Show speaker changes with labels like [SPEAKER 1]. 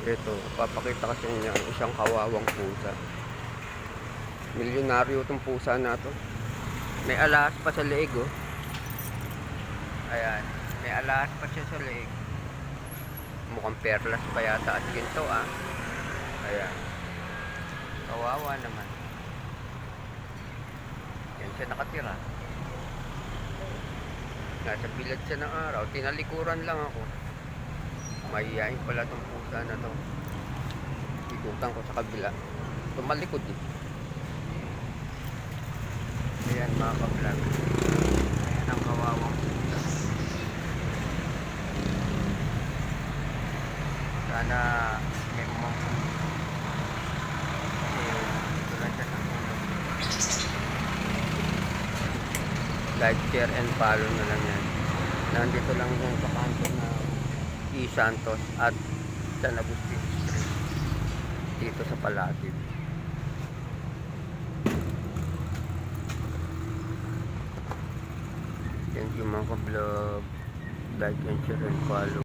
[SPEAKER 1] Ito, papakita kasi niya ang isang kawawang pusa. Milyonaryo itong pusa na to. May alas pa sa leeg, oh. Ayan, may alas pa siya sa leeg. Mukhang perlas pa yata at ginto, ah. Ayan. Kawawa naman. Yan siya nakatira. Nasa bilad siya ng araw. Tinalikuran lang ako. Mahihain pala itong pusa na to. Ikutan ko sa kabila. Tumalikod eh. Ayan mga ka-vlog. Ayan ang kawawang pusa. Sana may mamampunin. Kasi ito lang siya sa tulog. Like, share, and follow na lang yan. Nandito lang yan sa kanto na E. Santos at San Agustin Street dito sa Palatid. Thank you mga ka-vlog. Like and share and follow.